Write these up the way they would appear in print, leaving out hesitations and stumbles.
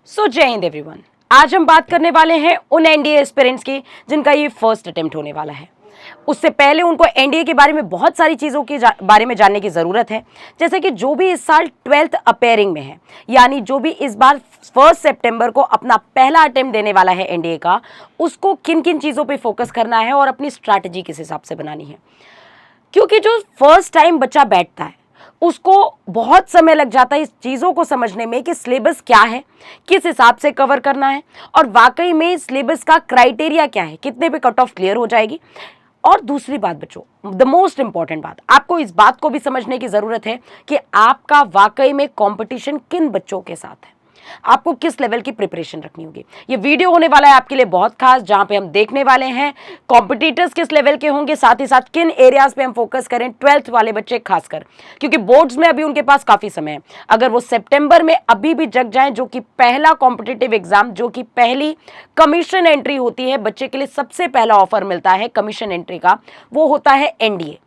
जय हिंद एवरीवन। आज हम बात करने वाले हैं उन एनडीए एस्पिरेंट्स की जिनका ये फर्स्ट अटेम्प्ट होने वाला है। उससे पहले उनको एनडीए के बारे में बहुत सारी चीज़ों के बारे में जानने की ज़रूरत है, जैसे कि जो भी इस साल 12th अपेयरिंग में है, यानी जो भी इस बार 1 सितंबर को अपना पहला अटेम्प्ट देने वाला है एनडीए का, उसको किन किन चीज़ों पे फोकस करना है और अपनी स्ट्रैटेजी किस हिसाब से बनानी है। क्योंकि जो फर्स्ट टाइम बच्चा बैठता है उसको बहुत समय लग जाता है इस चीज़ों को समझने में कि सिलेबस क्या है, किस हिसाब से कवर करना है और वाकई में सिलेबस का क्राइटेरिया क्या है, कितने पे कट ऑफ क्लियर हो जाएगी। और दूसरी बात बच्चों, द मोस्ट इंपॉर्टेंट बात, आपको इस बात को भी समझने की ज़रूरत है कि आपका वाकई में कंपटीशन किन बच्चों के साथ है, आपको किस लेवल की प्रिपरेशन रखनी होगी। ये वीडियो होने वाला है आपके लिए बहुत खास, जहां पे हम देखने वाले हैं कॉम्पिटिटर्स किस लेवल के होंगे, साथ ही साथ किन एरियाज पे हम फोकस करें 12th वाले बच्चे खासकर, क्योंकि बोर्ड्स में अभी उनके पास काफ़ी समय है। अगर वो सितंबर में अभी भी जग जाएं, जो कि पहला कॉम्पिटिटिव एग्जाम, जो कि पहली कमीशन एंट्री होती है, बच्चे के लिए सबसे पहला ऑफर मिलता है कमीशन एंट्री का, वो होता है एनडीए।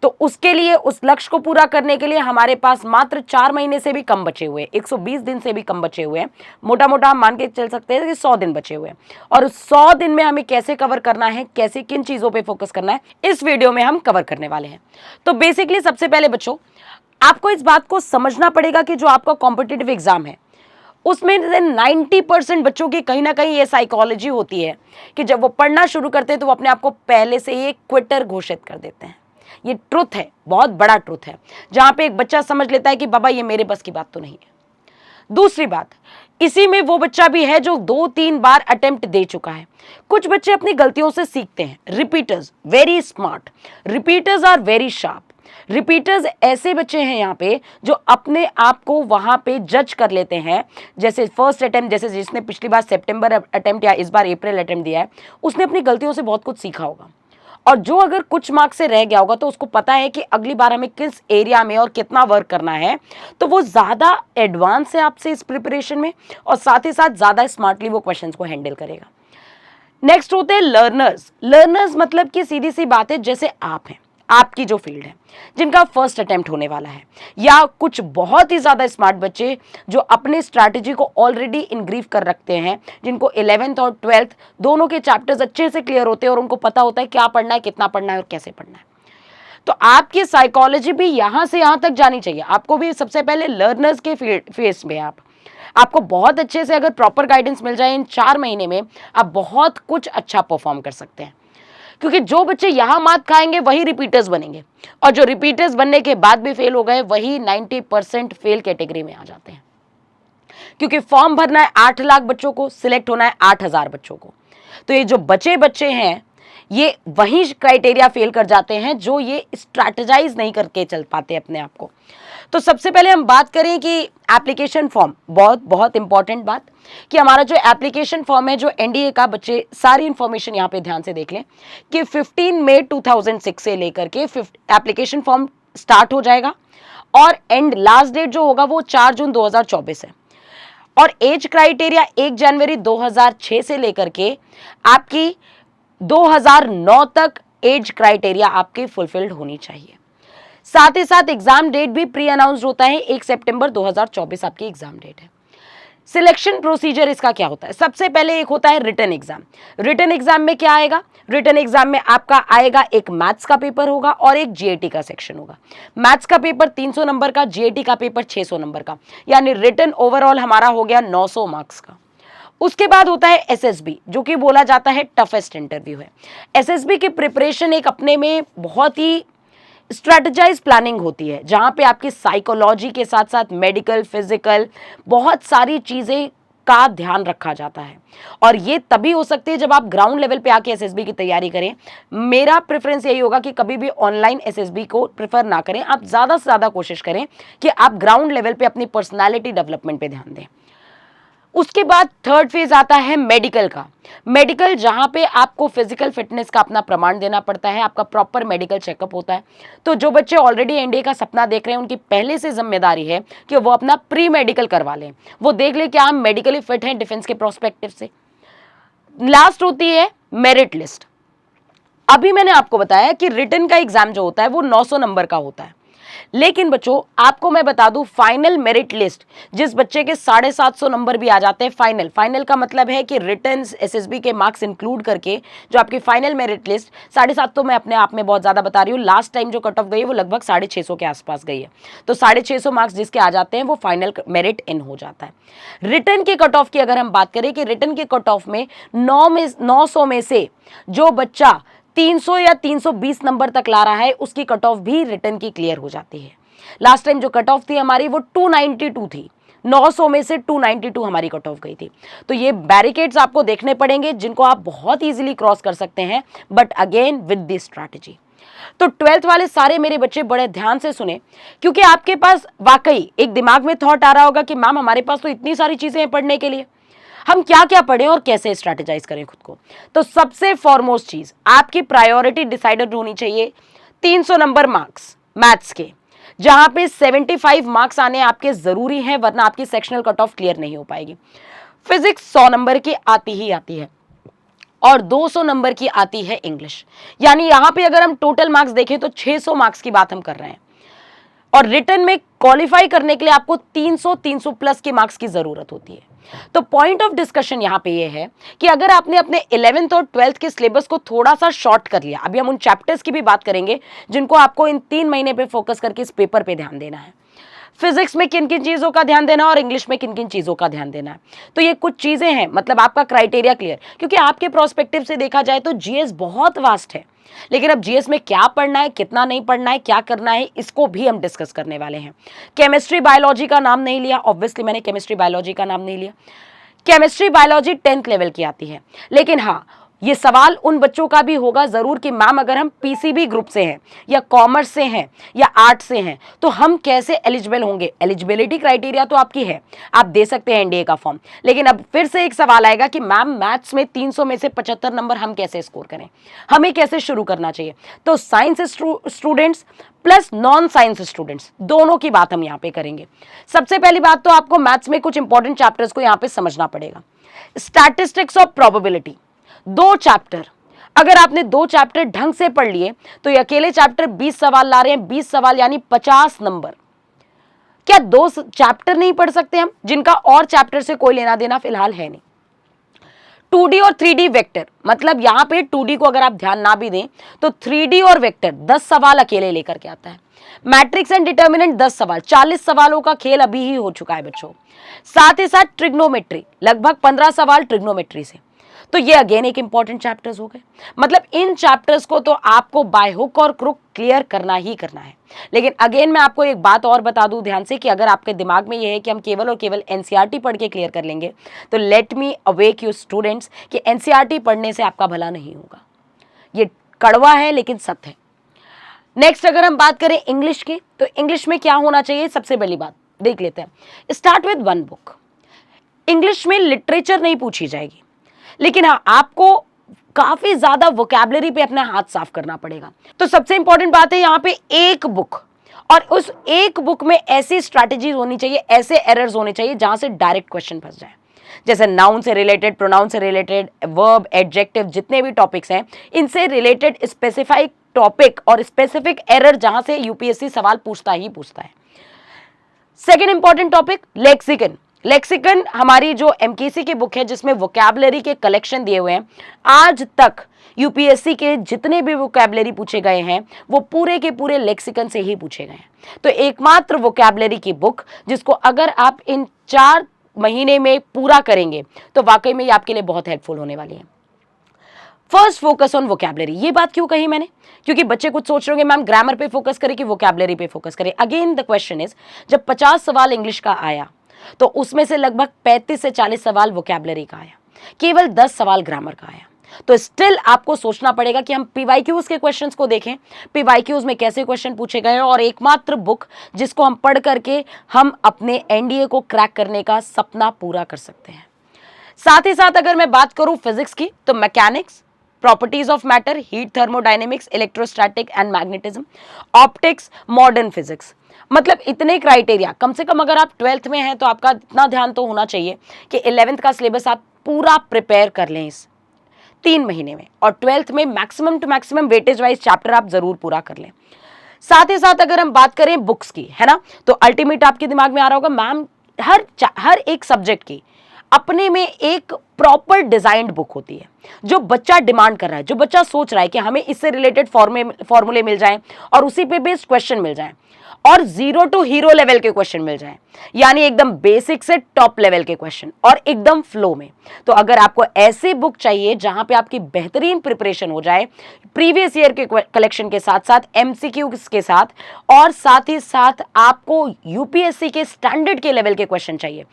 तो उसके लिए, उस लक्ष्य को पूरा करने के लिए हमारे पास मात्र 4 महीने से भी कम बचे हुए हैं, 120 दिन से भी कम बचे हुए हैं। मोटा मोटा हम मान के चल सकते हैं कि 100 दिन बचे हुए हैं। और उस 100 दिन में हमें कैसे कवर करना है, कैसे किन चीज़ों पे फोकस करना है, इस वीडियो में हम कवर करने वाले हैं। तो बेसिकली सबसे पहले बच्चों, आपको इस बात को समझना पड़ेगा कि जो आपका कॉम्पिटिटिव एग्जाम है उसमें 90% बच्चों की कहीं ना कहीं ये साइकोलॉजी होती है कि जब वो पढ़ना शुरू करते हैं तो वो अपने आप को पहले से ही क्विटर घोषित कर देते हैं। ये ट्रुथ है, बहुत बड़ा ट्रुथ है, जहां पे एक बच्चा समझ लेता है कि बाबा ये मेरे बस की बात तो नहीं है। दूसरी बात, इसी में वो बच्चा भी है जो 2-3 बार अटेम्प्ट दे चुका है। कुछ बच्चे अपनी गलतियों से सीखते हैं। Repeaters very smart, repeaters are very sharp. Repeaters ऐसे बच्चे हैं यहाँ पे जो अपने आप को वहां पे जज कर लेते हैं। जैसे फर्स्ट अटेम्प्ट, जैसे जिसने पिछली बार सितंबर अटेम्प्ट या इस बार अप्रैल अटेम्प्ट दिया है, उसने अपनी गलतियों से बहुत कुछ सीखा होगा। और जो अगर कुछ मार्क्स से रह गया होगा तो उसको पता है कि अगली बार हमें किस एरिया में और कितना वर्क करना है, तो वो ज़्यादा एडवांस है आपसे इस प्रिपरेशन में और साथ ही साथ ज़्यादा स्मार्टली वो क्वेश्चंस को हैंडल करेगा। नेक्स्ट होते हैं लर्नर्स। लर्नर्स मतलब कि सीधी सी बात है, जैसे आप हैं, आपकी जो फील्ड है, जिनका फर्स्ट अटेम्प्ट होने वाला है, या कुछ बहुत ही ज़्यादा स्मार्ट बच्चे जो अपने स्ट्रैटेजी को ऑलरेडी इनग्रीव कर रखते हैं, जिनको 11th और 12th दोनों के चैप्टर्स अच्छे से क्लियर होते हैं और उनको पता होता है क्या पढ़ना है, कितना पढ़ना है और कैसे पढ़ना है। तो आपकी साइकोलॉजी भी यहाँ से यहाँ तक जानी चाहिए। आपको भी सबसे पहले लर्नर्स के फेस में आपको बहुत अच्छे से अगर प्रॉपर गाइडेंस मिल जाए इन 4 महीने में, आप बहुत कुछ अच्छा परफॉर्म कर सकते हैं। क्योंकि जो बच्चे यहाँ मात खाएंगे वही रिपीटर्स बनेंगे, और जो रिपीटर्स बनने के बाद भी फेल हो गए वही 90% फेल कैटेगरी में आ जाते हैं। क्योंकि फॉर्म भरना है 8 लाख बच्चों को, सिलेक्ट होना है 8,000 बच्चों को। तो ये जो बच्चे हैं ये वही क्राइटेरिया फेल कर जाते हैं जो ये स्ट्रैटेजाइज नहीं करके चल पाते अपने आप को। तो सबसे पहले हम बात करें कि एप्लीकेशन फॉर्म, बहुत इंपॉर्टेंट बात, कि हमारा जो एप्लीकेशन फॉर्म है जो एनडीए का, बच्चे सारी इंफॉर्मेशन यहाँ पे ध्यान से देख लें कि 15 मई 2006 से लेकर के एप्लीकेशन फॉर्म स्टार्ट हो जाएगा और एंड लास्ट डेट जो होगा वो 4 जून 2024 है। और एज क्राइटेरिया 1 जनवरी 2006 से लेकर के आपकी 2009 तक एज क्राइटेरिया आपकी फुलफिल्ड होनी चाहिए। साथ ही साथ एग्जाम डेट भी प्री अनाउंस्ड होता है, 1 सितंबर 2024 आपकी एग्जाम डेट है। सिलेक्शन प्रोसीजर इसका क्या होता है? सबसे पहले एक होता है रिटन एग्जाम। रिटन एग्जाम में क्या आएगा? रिटन एग्जाम में आपका आएगा एक मैथ्स का पेपर होगा और एक जीएटी का सेक्शन होगा। मैथ्स का पेपर 300 नंबर का, जीएटी का पेपर 600 नंबर का, यानी रिटन ओवरऑल हमारा हो गया 900 मार्क्स का। उसके बाद होता है एसएसबी, जो कि बोला जाता है टफेस्ट इंटरव्यू है। एसएसबी की प्रिपरेशन एक अपने में बहुत ही स्ट्रेटेजाइज प्लानिंग होती है, जहां पे आपकी साइकोलॉजी के साथ साथ मेडिकल, फिजिकल, बहुत सारी चीज़ें का ध्यान रखा जाता है। और ये तभी हो सकती है जब आप ग्राउंड लेवल पे आके एसएसबी की तैयारी करें। मेरा प्रेफरेंस यही होगा कि कभी भी ऑनलाइन एसएसबी को प्रेफर ना करें, आप ज़्यादा से ज़्यादा कोशिश करें कि आप ग्राउंड लेवल पे अपनी पर्सनैलिटी डेवलपमेंट पे ध्यान दें। उसके बाद थर्ड फेज आता है मेडिकल का। मेडिकल, जहां पे आपको फिजिकल फिटनेस का अपना प्रमाण देना पड़ता है, आपका प्रॉपर मेडिकल चेकअप होता है। तो जो बच्चे ऑलरेडी एनडीए का सपना देख रहे हैं उनकी पहले से जिम्मेदारी है कि वो अपना प्री मेडिकल करवा लें, वो देख ले कि हम मेडिकली फिट हैं डिफेंस के प्रोस्पेक्टिव से। लास्ट होती है मेरिट लिस्ट। अभी मैंने आपको बताया कि रिटन का एग्जाम जो होता है वो 900 नंबर का होता है। लेकिन बच्चों आपको मैं बता दूं, फाइनल मेरिट लिस्ट जिस बच्चे के 750 नंबर भी आ जाते हैं, फाइनल का मतलब है कि रिटन एसएसबी के मार्क्स इंक्लूड करके जो आपकी फाइनल मेरिट लिस्ट 750, तो मैं अपने आप में बहुत ज्यादा बता रही हूँ, लास्ट टाइम जो कट ऑफ गई है वो लगभग 650 के आसपास गई है। तो 650 मार्क्स जिसके आ जाते हैं वो फाइनल मेरिट इन हो जाता है। रिटन के कट ऑफ की अगर हम बात करें कि रिटन के कट ऑफ में 900 में से जो बच्चा 300 या 320 नंबर तक ला रहा है उसकी कट ऑफ भी रिटन की क्लियर हो जाती है। लास्ट टाइम जो कट ऑफ थी हमारी वो 292 थी, 900 में से 292 हमारी कट ऑफ गई थी। तो ये बैरिकेड्स आपको देखने पड़ेंगे जिनको आप बहुत इजीली क्रॉस कर सकते हैं, but again with this strategy. तो 12th वाले सारे मेरे बच्चे बड़े ध्यान से सुने, क्योंकि आपके पास वाकई एक दिमाग में थॉट आ रहा होगा कि मैम हमारे पास तो इतनी सारी चीजें हैं पढ़ने के लिए, हम क्या क्या पढ़ें और कैसे स्ट्रैटेजाइज करें खुद को। तो सबसे फॉरमोस्ट चीज आपकी प्रायोरिटी डिसाइडेड होनी चाहिए 300 नंबर मार्क्स मैथ्स के, जहां पे 75 मार्क्स आने आपके जरूरी हैं, वरना आपकी सेक्शनल कट ऑफ क्लियर नहीं हो पाएगी। फिजिक्स 100 नंबर की आती ही आती है और 200 नंबर की आती है इंग्लिश, यानी यहां पे अगर हम टोटल मार्क्स देखें तो 600 मार्क्स की बात हम कर रहे हैं। और रिटन में क्वालिफाई करने के लिए आपको 300 प्लस के मार्क्स की जरूरत होती है। तो पॉइंट ऑफ डिस्कशन यहां पे ये है कि अगर आपने अपने 11th और 12th के सिलेबस को थोड़ा सा शॉर्ट कर लिया, अभी हम उन चैप्टर्स की भी बात करेंगे जिनको आपको इन 3 महीने पे फोकस करके इस पेपर पे ध्यान देना है। फिजिक्स में किन किन चीजों का ध्यान देना और इंग्लिश में किन किन चीजों का ध्यान देना है, तो ये कुछ चीजें हैं, मतलब आपका क्राइटेरिया क्लियर, क्योंकि आपके प्रोस्पेक्टिव से देखा जाए तो जीएस बहुत वास्ट है, लेकिन अब जीएस में क्या पढ़ना है, कितना नहीं पढ़ना है, क्या करना है, इसको भी हम डिस्कस करने वाले हैं। केमिस्ट्री बायोलॉजी का नाम नहीं लिया, ऑब्वियसली मैंने केमिस्ट्री बायोलॉजी का नाम नहीं लिया। केमिस्ट्री बायोलॉजी 10th लेवल की आती है, लेकिन हाँ ये सवाल उन बच्चों का भी होगा जरूर कि मैम अगर हम पीसीबी ग्रुप से हैं या कॉमर्स से हैं या आर्ट से हैं तो हम कैसे एलिजिबल होंगे। एलिजिबिलिटी क्राइटेरिया तो आपकी है, आप दे सकते हैं एनडीए का फॉर्म, लेकिन अब फिर से एक सवाल आएगा कि मैम मैथ्स में 300 में से 75 नंबर हम कैसे स्कोर करें, हमें कैसे शुरू करना चाहिए। तो science students plus non science students दोनों की बात हम यहाँ पे करेंगे। सबसे पहली बात तो आपको मैथ्स में कुछ इंपॉर्टेंट चैप्टर्स को यहाँ पे समझना पड़ेगा। स्टैटिस्टिक्स ऑफ प्रोबेबिलिटी 2 चैप्टर, अगर आपने 2 चैप्टर ढंग से पढ़ लिए तो ये अकेले चैप्टर 20 सवाल ला रहे हैं, 20 सवाल यानी 50 नंबर। क्या 2 चैप्टर नहीं पढ़ सकते हम जिनका और चैप्टर से कोई लेना देना फिलहाल है नहीं। 2D और 3D वेक्टर, मतलब यहां पे 2D को अगर आप ध्यान ना भी दें तो 3D और वेक्टर 10 सवाल अकेले लेकर के आता है। मैट्रिक्स एंड डिटर्मिनेंट 10 सवाल, 40 सवालों का खेल अभी ही हो चुका है बच्चों। साथ ही साथ ट्रिग्नोमेट्री लगभग 15 सवाल ट्रिग्नोमेट्री से, तो ये अगेन एक इंपॉर्टेंट चैप्टर्स हो गए। मतलब इन चैप्टर्स को तो आपको बाय हुक और क्रुक क्लियर करना ही करना है। लेकिन अगेन मैं आपको एक बात और बता दूं ध्यान से कि अगर आपके दिमाग में ये है कि हम केवल और केवल एनसीईआरटी पढ़ के क्लियर कर लेंगे तो let me awake you students कि एनसीईआरटी पढ़ने से आपका भला नहीं होगा। ये कड़वा है लेकिन सत्य है। नेक्स्ट अगर हम बात करें इंग्लिश की, तो इंग्लिश में क्या होना चाहिए, सबसे पहली बात देख लेते हैं। Start with 1 book. इंग्लिश में लिटरेचर नहीं पूछी जाएगी, लेकिन हाँ आपको काफी ज्यादा वोकैबुलरी पे अपना हाथ साफ करना पड़ेगा। तो सबसे इंपॉर्टेंट बात है यहाँ पे एक बुक, और उस एक बुक में ऐसी स्ट्रैटेजीज होनी चाहिए, ऐसे एरर्स होने चाहिए जहां से डायरेक्ट क्वेश्चन फंस जाए। जैसे नाउन से रिलेटेड, प्रोनाउन से रिलेटेड, वर्ब, एडजेक्टिव, जितने भी टॉपिक्स हैं इनसे रिलेटेड स्पेसिफाइक टॉपिक और स्पेसिफिक एरर जहां से यूपीएससी सवाल पूछता ही पूछता है। Second important topic lexicon. Lexicon हमारी जो एमकेसी की बुक है जिसमें वोकैबुलरी के कलेक्शन दिए हुए हैं। आज तक यूपीएससी के जितने भी वोकैबुलरी पूछे गए हैं वो पूरे के पूरे लेक्सिकन से ही पूछे गए हैं। तो एकमात्र वोकैबुलरी की बुक जिसको अगर आप इन 4 महीने में पूरा करेंगे तो वाकई में ये आपके लिए बहुत हेल्पफुल होने वाली है। First focus on vocabulary. ये बात क्यों कही मैंने, क्योंकि बच्चे कुछ सोच रहे होंगे मैम ग्रामर पे फोकस करें कि वोकैबुलरी पे फोकस करें। अगेन द क्वेश्चन इज, जब 50 सवाल इंग्लिश का आया तो उसमें से लगभग 35 से 40 सवाल वोकैबुलरी का आया, केवल 10 सवाल ग्रामर का आया। तो स्टिल आपको सोचना पड़ेगा कि हम पीवाईक्यूज के क्वेश्चंस को देखें, पीवाईक्यूज में कैसे क्वेश्चन पूछे गए, और एकमात्र बुक जिसको हम पढ़ करके हम अपने एनडीए को क्रैक करने का सपना पूरा कर सकते हैं। साथ ही साथ अगर मैं बात करूं फिजिक्स की, तो mechanics, properties of matter, heat, thermodynamics, electrostatic and magnetism, optics, modern physics, मतलब इतने क्राइटेरिया। कम से कम अगर आप 12th में हैं तो आपका इतना ध्यान तो होना चाहिए कि 11th का सिलेबस आप पूरा प्रिपेयर कर लें इस 3 महीने में, और 12th में maximum to maximum weightage wise chapter आप जरूर पूरा कर लें। साथ ही साथ अगर हम बात करें बुक्स की, है ना, तो अल्टीमेट आपके दिमाग में आ रहा होगा मैम हर एक सब्जेक्ट की अपने में एक प्रॉपर डिजाइंड बुक होती है, जो बच्चा डिमांड कर रहा है, जो बच्चा सोच रहा है कि हमें इससे रिलेटेड फॉर्मूले मिल जाएं और उसी पे बेस्ड क्वेश्चन मिल जाएं और 0 टू हीरो लेवल के क्वेश्चन मिल जाएं, यानी एकदम बेसिक से टॉप लेवल के क्वेश्चन और एकदम फ्लो में। तो अगर आपको ऐसी बुक चाहिए जहां पे आपकी बेहतरीन प्रिपरेशन हो जाए प्रीवियस ईयर के कलेक्शन के साथ साथ एमसीक्यू के साथ, और साथ ही साथ आपको यूपीएससी के स्टैंडर्ड के लेवल के क्वेश्चन चाहिए,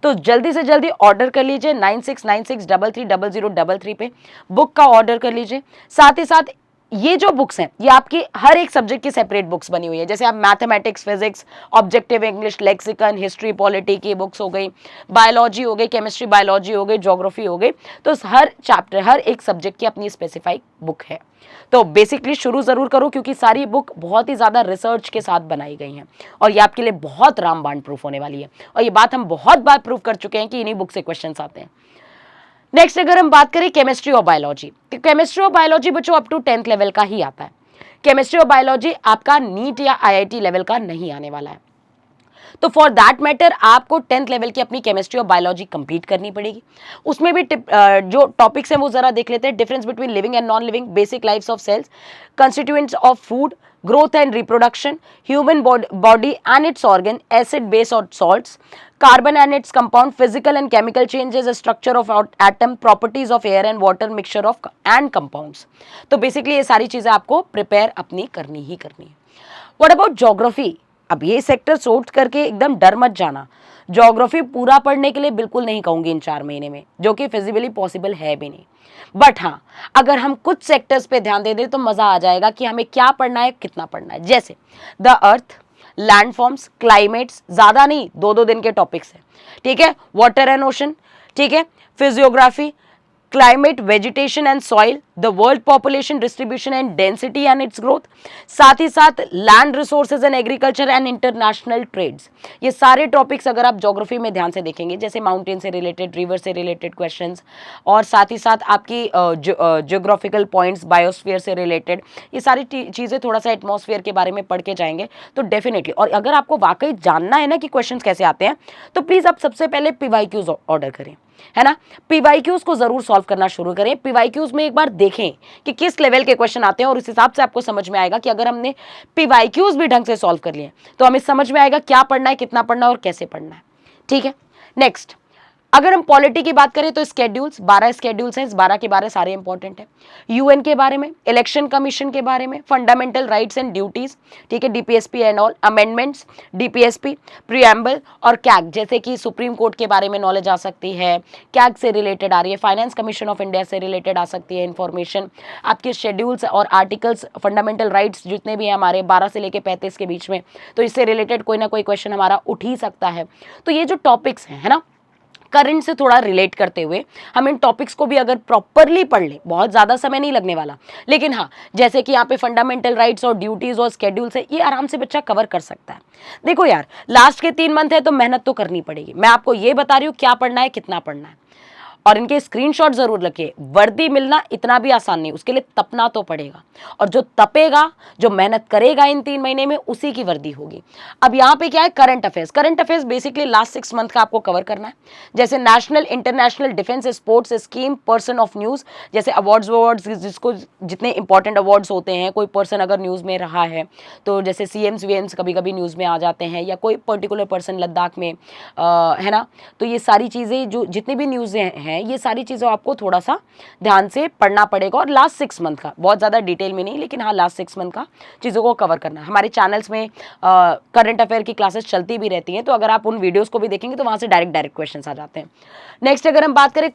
तो जल्दी से जल्दी ऑर्डर कर लीजिए 9696333333 पे बुक का ऑर्डर कर लीजिए। साथ ही साथ ये जो बुक्स हैं ये आपकी हर एक सब्जेक्ट की सेपरेट बुक्स बनी हुई है, जैसे आप mathematics, physics, objective English, lexicon, history, polity की बुक्स हो गई, बायोलॉजी हो गई, केमिस्ट्री बायोलॉजी हो गई, ज्योग्राफी हो गई, तो हर चैप्टर हर एक सब्जेक्ट की अपनी स्पेसिफाइड बुक है। तो बेसिकली शुरू जरूर करो क्योंकि सारी बुक बहुत ही ज्यादा रिसर्च के साथ बनाई गई हैं और ये आपके लिए बहुत रामबाण प्रूफ होने वाली है, और ये बात हम बहुत बार प्रूव कर चुके हैं कि इन्हीं बुक से क्वेश्चन आते हैं। नेक्स्ट अगर हम बात करें केमिस्ट्री और बायोलॉजी, तो केमिस्ट्री और बायोलॉजी बच्चों अप टू 10th लेवल का ही आता है। केमिस्ट्री और बायोलॉजी आपका नीट या आईआईटी लेवल का नहीं आने वाला है, तो फॉर दैट मैटर आपको 10th लेवल की अपनी केमिस्ट्री और बायोलॉजी कंप्लीट करनी पड़ेगी। उसमें भी जो टॉपिक्स हैं वो जरा देख लेते हैं। Difference between living and non living, basic lifes of cells, constituents of food, growth and reproduction, human body and its organ, acid, base or salts, carbon and its compound, physical and chemical changes, structure of atom, properties of air and water, mixture of and compounds। तो basically ये सारी चीजें आपको prepare अपनी करनी ही करनी है। What about geography? अब ये सेक्टर सोच करके एकदम डर मत जाना, ज्योग्राफी पूरा पढ़ने के लिए बिल्कुल नहीं कहूंगी इन 4 महीने में, जो कि फिजिबली पॉसिबल है भी नहीं, बट हाँ अगर हम कुछ सेक्टर्स पे ध्यान दे दें तो मजा आ जाएगा कि हमें क्या पढ़ना है, कितना पढ़ना है। जैसे द अर्थ, लैंडफॉर्म्स, क्लाइमेट्स, ज्यादा नहीं, 2-2 दिन के टॉपिक्स हैं, ठीक है, वाटर एंड ओशन, ठीक है, physiography, climate, vegetation and soil, the world population distribution and density and its growth, साथ ही साथ land resources and agriculture and international trades. ये सारे टॉपिक्स अगर आप ज्योग्राफी में ध्यान से देखेंगे, जैसे माउंटेन से रिलेटेड, रिवर से रिलेटेड क्वेश्चंस, और साथ ही साथ आपकी ज्योग्राफिकल पॉइंट्स, बायोस्फीयर से रिलेटेड, ये सारी चीज़ें थोड़ा सा एटमॉस्फेयर के बारे में पढ़ के जाएंगे तो डेफिनेटली। और अगर आपको वाकई जानना है ना कि क्वेश्चंस कैसे आते हैं, तो प्लीज़ आप सबसे पहले पीवाईक्यूज ऑर्डर करें, है ना, पीवाईक्यूज को जरूर सॉल्व करना शुरू करें। पीवाईक्यूज में एक बार देखें कि किस लेवल के क्वेश्चन आते हैं और उस हिसाब से आपको समझ में आएगा कि अगर हमने पीवाईक्यूज भी ढंग से सॉल्व कर लिए तो हमें समझ में आएगा क्या पढ़ना है, कितना पढ़ना है और कैसे पढ़ना है, ठीक है। नेक्स्ट अगर हम पॉलिटी की बात करें तो स्केड्यूल्स, 12 स्केड्यूल्स हैं, इस 12 के बारे सारे इंपॉर्टेंट है। यूएन के बारे में, इलेक्शन कमीशन के बारे में, फंडामेंटल राइट्स एंड ड्यूटीज, ठीक है, DPSP and all, amendments, DPSP, preamble और कैग, जैसे कि सुप्रीम कोर्ट के बारे में नॉलेज आ सकती है, कैग से रिलेटेड आ रही है, फाइनेंस कमीशन ऑफ इंडिया से रिलेटेड आ सकती है इन्फॉर्मेशन, आपके शेड्यूल्स और आर्टिकल्स, फंडामेंटल राइट्स जितने भी हैं हमारे 12 से लेकर 35 के बीच में, तो इससे रिलेटेड कोई ना कोई क्वेश्चन हमारा उठ ही सकता है। तो ये जो टॉपिक्स हैं, है ना, करंट से थोड़ा रिलेट करते हुए हम इन टॉपिक्स को भी अगर प्रॉपरली पढ़ लें, बहुत ज़्यादा समय नहीं लगने वाला, लेकिन हाँ जैसे कि यहाँ पे फंडामेंटल राइट्स और ड्यूटीज़ और स्केड्यूल्स है, ये आराम से बच्चा कवर कर सकता है। देखो यार, लास्ट के 3 मंथ है तो मेहनत तो करनी पड़ेगी। मैं आपको ये बता रही हूँ क्या पढ़ना है, कितना पढ़ना है, और इनके स्क्रीनशॉट जरूर रखिए। वर्दी मिलना इतना भी आसान नहीं, उसके लिए तपना तो पड़ेगा, और जो तपेगा, जो मेहनत करेगा इन 3 महीने में, उसी की वर्दी होगी। अब यहाँ पे क्या है, current affairs. Current affairs basically last 6 month का आपको कवर करना है, जैसे national, international, defence, sports, scheme, person of news, जैसे अवार्ड्स जिसको जितने इंपॉर्टेंट अवार्ड्स होते हैं, कोई पर्सन अगर न्यूज़ में रहा है तो जैसे CMs VMs कभी कभी न्यूज़ में आ जाते हैं, या कोई पर्टिकुलर पर्सन लद्दाख में है ना, तो ये सारी चीज़ें जो जितनी भी न्यूज़ हैं, ये सारी चीज़ें आपको थोड़ा सा ध्यान से पढ़ना पड़ेगा, और लास्ट 6 मंथ का, बहुत ज़्यादा डिटेल में नहीं, लेकिन हाँ लास्ट 6 मंथ का चीज़ों को कवर करना है। हमारे चैनल्स में करंट अफेयर की क्लासेस चलती भी रहती हैं, तो अगर आप उन वीडियोज़ को भी देखेंगे तो वहाँ से डायरेक्ट क्वेश्चन आ जाते हैं। नेक्स्ट अगर हम बात करें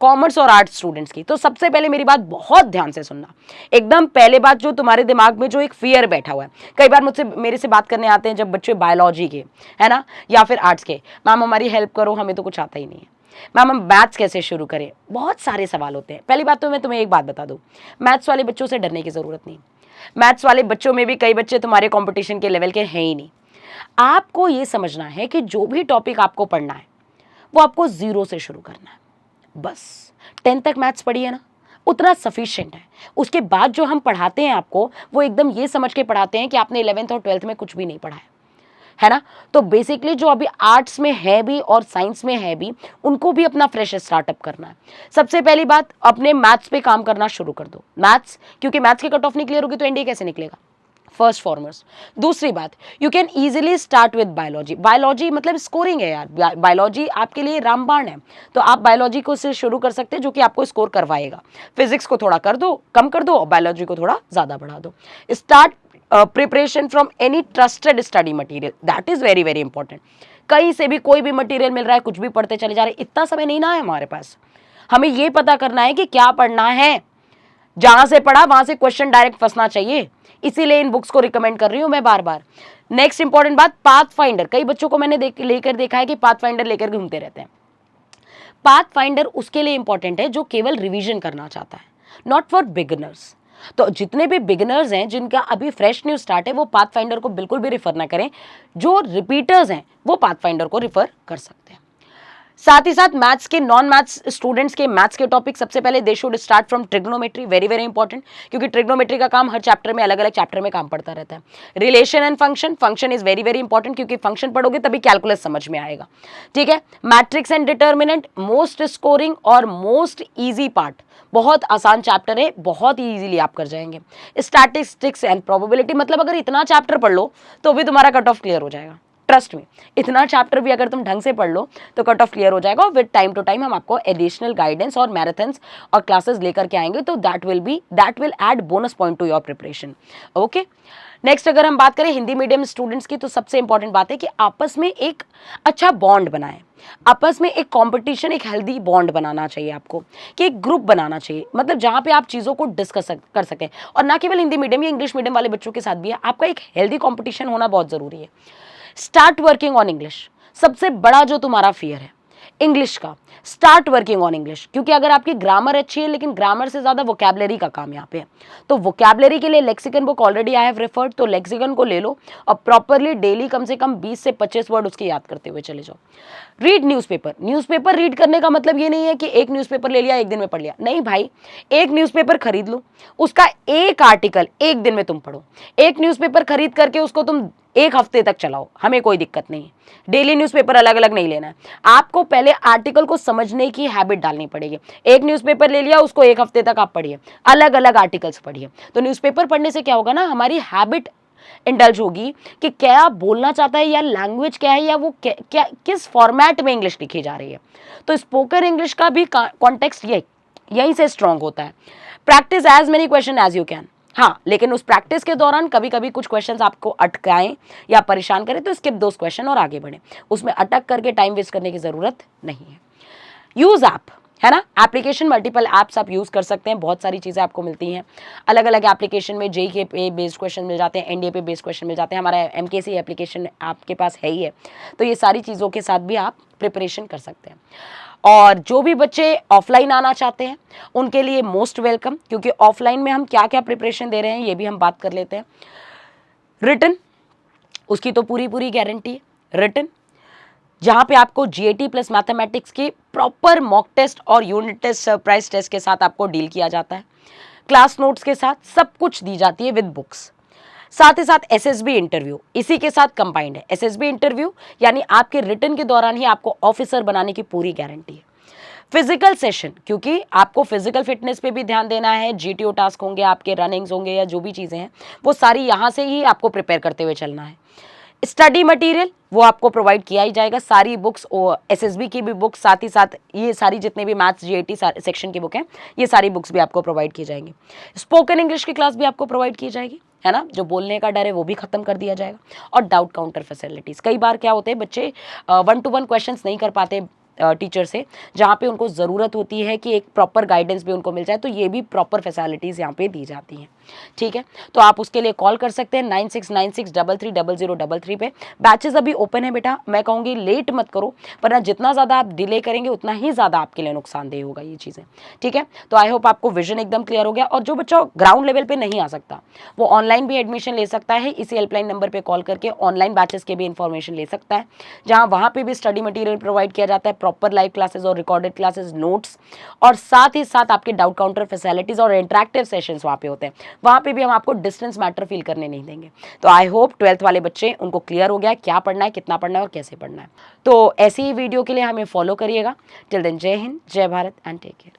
कॉमर्स और आर्ट्स स्टूडेंट्स की, तो सबसे पहले मेरी बात बहुत ध्यान से सुनना। एकदम पहले बात, जो तुम्हारे दिमाग में जो एक फियर बैठा हुआ है, कई बार मेरे से बात करने आते हैं जब बच्चे बायोलॉजी के, है ना, या फिर आर्ट्स के, मैम हमारी हेल्प करो, हमें तो कुछ आता ही नहीं है, मैम हम मैथ्स कैसे शुरू करें, बहुत सारे सवाल होते हैं। पहली बात तो मैं तुम्हें एक बात बता दूं, मैथ्स वाले बच्चों से डरने की ज़रूरत नहीं। मैथ्स वाले बच्चों में भी कई बच्चे तुम्हारे कंपटीशन के लेवल के हैं ही नहीं। आपको ये समझना है कि जो भी टॉपिक आपको पढ़ना है वो आपको 0 से शुरू करना है। बस 10 तक मैथ्स पढ़ी है ना, उतना सफिशिएंट है। उसके बाद जो हम पढ़ाते हैं आपको, वो एकदम ये समझ के पढ़ाते हैं कि आपने 11th और 12th में कुछ भी नहीं पढ़ा है ना। तो बेसिकली जो अभी आर्ट्स में है भी और साइंस में है भी, उनको भी अपना फ्रेश स्टार्टअप करना है। सबसे पहली बात, अपने मैथ्स पे काम करना शुरू कर दो। मैथ्स, क्योंकि मैथ्स की कट ऑफ नहीं क्लियर होगी तो एनडीए कैसे निकलेगा, फर्स्ट फॉरमोस्ट। दूसरी बात, you can easily start with biology. Biology मतलब स्कोरिंग है यार, बायोलॉजी आपके लिए रामबाण है। तो आप बायोलॉजी को से शुरू कर सकते हैं, जो कि आपको स्कोर करवाएगा। फिजिक्स को थोड़ा कर दो, कम कर दो, और बायोलॉजी को थोड़ा ज्यादा बढ़ा दो। Start preparation from any trusted study material, that is very very important. कहीं से भी कोई भी मटेरियल मिल रहा है, कुछ भी पढ़ते चले जा रहे हैं, इतना समय नहीं ना है हमारे पास। हमें ये पता करना है कि क्या पढ़ना है, जहां से पढ़ा वहां से क्वेश्चन डायरेक्ट फंसना चाहिए, इसीलिए इन बुक्स को रिकमेंड कर रही हूं मैं बार बार। नेक्स्ट इंपॉर्टेंट बात, पाथ फाइंडर। कई बच्चों को मैंने लेकर देखा है कि पाथ फाइंडर लेकर घूमते रहते हैं। पाथ फाइंडर उसके लिए इंपॉर्टेंट है जो केवल रिवीजन करना चाहता है, नॉट फॉर बिगिनर्स। तो जितने भी बिगिनर्स हैं जिनका अभी फ्रेश न्यू स्टार्ट है, वो पाथ फाइंडर को बिल्कुल भी रेफर ना करें। जो रिपीटर्स हैं वो पाथ फाइंडर को रेफर कर सकते हैं। साथ ही साथ मैथ्स के, नॉन मैथ्स स्टूडेंट्स के मैथ्स के टॉपिक सबसे पहले they should start from trigonometry, very very important, क्योंकि ट्रिग्नोमेट्री का काम हर चैप्टर में, अलग अलग चैप्टर में काम पड़ता रहता है। Relation and function, function is very very important, क्योंकि फंक्शन पढ़ोगे तभी कैलकुलस समझ में आएगा। ठीक है। Matrix and determinant, most scoring और मोस्ट ईजी पार्ट, बहुत आसान चैप्टर है, बहुत ही इजीली आप कर जाएंगे। स्टैटिस्टिक्स एंड प्रोबेबिलिटी, मतलब अगर इतना चैप्टर पढ़ लो तो भी तुम्हारा कट ऑफ क्लियर हो जाएगा। ट्रस्ट में, इतना चैप्टर भी अगर तुम ढंग से पढ़ लो तो कट ऑफ क्लियर हो जाएगा। विद टाइम टू टाइम हम आपको एडिशनल गाइडेंस और मैराथन्स और क्लासेस लेकर के आएंगे, तो that will add bonus point two your preparation. Okay. Next अगर हम बात करें हिंदी मीडियम स्टूडेंट्स की, तो सबसे इंपॉर्टेंट बात है कि आपस में एक अच्छा बॉन्ड बनाएं, आपस में एक कंपटीशन, एक हेल्दी बॉन्ड बनाना चाहिए आपको, कि एक ग्रुप बनाना चाहिए, मतलब जहां पे आप चीज़ों को डिस्कस कर सकें। और ना केवल हिंदी मीडियम या इंग्लिश मीडियम वाले बच्चों के साथ भी है, आपका एक हेल्दी कॉम्पिटिशन होना बहुत ज़रूरी है। Start working on English. सबसे बड़ा जो तुम्हारा फियर है इंग्लिश का, स्टार्ट वर्किंग ऑन इंग्लिश, क्योंकि अगर आपकी ग्रामर अच्छी है, लेकिन ग्रामर से ज्यादा वोकैबुलरी का काम यहाँ पे है, तो वोकैबुलरी के लिए lexicon book already I have referred, तो लेक्सिकन को ले लो और प्रॉपरली डेली कम से कम 20 से 25 वर्ड उसके याद करते हुए चले जाओ। Read newspaper. न्यूज़पेपर रीड करने का मतलब ये नहीं है कि एक न्यूज़पेपर ले लिया एक दिन में पढ़ लिया, नहीं भाई, एक न्यूज़पेपर खरीद लो, उसका एक आर्टिकल एक दिन में तुम पढ़ो। एक न्यूज़पेपर खरीद करके उसको तुम एक हफ्ते तक चलाओ, हमें कोई दिक्कत नहीं है। डेली न्यूज़पेपर अलग अलग नहीं लेना है, आपको पहले आर्टिकल को समझने की हैबिट डालनी पड़ेगी। एक न्यूज़पेपर ले लिया, उसको एक हफ्ते तक आप पढ़िए, अलग अलग आर्टिकल्स पढ़िए। तो न्यूज़पेपर पढ़ने से क्या होगा ना, हमारी हैबिट इंडल्ज होगी कि क्या बोलना चाहता है, या लैंग्वेज क्या है, या वो क्या किस फॉर्मेट में इंग्लिश लिखी जा रही है। तो स्पोकन इंग्लिश का भी कॉन्टेक्स्ट यहीं से स्ट्रांग होता है। Practice as many question as you can. हाँ, लेकिन उस प्रैक्टिस के दौरान कभी कभी कुछ क्वेश्चंस आपको अटकाएं या परेशान करें, तो स्किप दोस क्वेश्चन और आगे बढ़ें। उसमें अटक करके टाइम वेस्ट करने की जरूरत नहीं है। यूज ऐप, है ना, एप्लीकेशन, मल्टीपल ऐप्स आप यूज कर सकते हैं, बहुत सारी चीजें आपको मिलती हैं अलग अलग एप्लीकेशन में। जेईई के पे बेस्ड क्वेश्चन मिल जाते हैं, एनडीए पे बेस्ड क्वेश्चन मिल जाते हैं, हमारा एमकेसी एप्लीकेशन आपके पास है ही है। तो ये सारी चीज़ों के साथ भी आप प्रिपरेशन कर सकते हैं। और जो भी बच्चे ऑफलाइन आना चाहते हैं उनके लिए मोस्ट वेलकम, क्योंकि ऑफलाइन में हम क्या क्या प्रिपरेशन दे रहे हैं ये भी हम बात कर लेते हैं। रिटन, उसकी तो पूरी गारंटी है। रिटन जहाँ पे आपको जीएटी प्लस मैथमेटिक्स के प्रॉपर मॉक टेस्ट और यूनिट टेस्ट, सरप्राइज टेस्ट के साथ आपको डील किया जाता है। क्लास नोट्स के साथ सब कुछ दी जाती है विद बुक्स। साथ ही साथ एसएसबी इंटरव्यू इसी के साथ कंबाइंड है। एसएसबी इंटरव्यू यानी आपके रिटन के दौरान ही आपको ऑफिसर बनाने की पूरी गारंटी है। फिजिकल सेशन, क्योंकि आपको फिजिकल फिटनेस पे भी ध्यान देना है, जीटीओ टास्क होंगे, आपके रनिंग्स होंगे, या जो भी चीज़ें हैं वो सारी यहाँ से ही आपको प्रिपेयर करते हुए चलना है। स्टडी मटेरियल वो आपको प्रोवाइड किया ही जाएगा, सारी बुक्स, एसएसबी की भी बुक्स, साथ ही साथ ये सारी जितने भी मैथ्स जीएटी सेक्शन की बुक हैं, ये सारी बुक्स भी आपको प्रोवाइड की जाएंगी। स्पोकन इंग्लिश की क्लास भी आपको प्रोवाइड की जाएगी, है ना, जो बोलने का डर है वो भी खत्म कर दिया जाएगा। और डाउट काउंटर फैसिलिटीज़, कई बार क्या होते हैं बच्चे 1-to-1 क्वेश्चंस नहीं कर पाते टीचर से, जहाँ पे उनको ज़रूरत होती है कि एक प्रॉपर गाइडेंस भी उनको मिल जाए, तो ये भी प्रॉपर फैसिलिटीज़ यहाँ पे दी जाती हैं। ठीक है। तो आप उसके लिए कॉल कर सकते हैं 9696330033 पे। बैचेस अभी ओपन है बेटा, मैं कहूँगी लेट मत करो, वरना जितना ज़्यादा आप डिले करेंगे उतना ही ज़्यादा आपके लिए नुकसानदेह होगा ये चीज़ें, ठीक है। तो आई होप आपको विजन एकदम क्लियर हो गया। और जो बच्चा ग्राउंड लेवल पे नहीं आ सकता वो ऑनलाइन भी एडमिशन ले सकता है, इसी हेल्पलाइन नंबर पे कॉल करके ऑनलाइन बैचेस के भी इन्फॉर्मेशन ले सकता है, जहाँ वहाँ पे भी स्टडी मटेरियल प्रोवाइड किया जाता है, प्रॉपर लाइव क्लासेस और रिकॉर्डेड क्लासेस, नोट्स, और साथ ही साथ आपके डाउट काउंटर फैसिलिटीज और इंटरेक्टिव सेशंस वहाँ पे होते हैं। वहाँ पे भी हम आपको डिस्टेंस मैटर फील करने नहीं देंगे। तो आई होप 12th वाले बच्चे उनको क्लियर हो गया क्या पढ़ना है, कितना पढ़ना है और कैसे पढ़ना है। तो ऐसी ही वीडियो के लिए हमें फॉलो करिएगा। टिल देन जय हिंद, जय भारत एंड टेक केयर।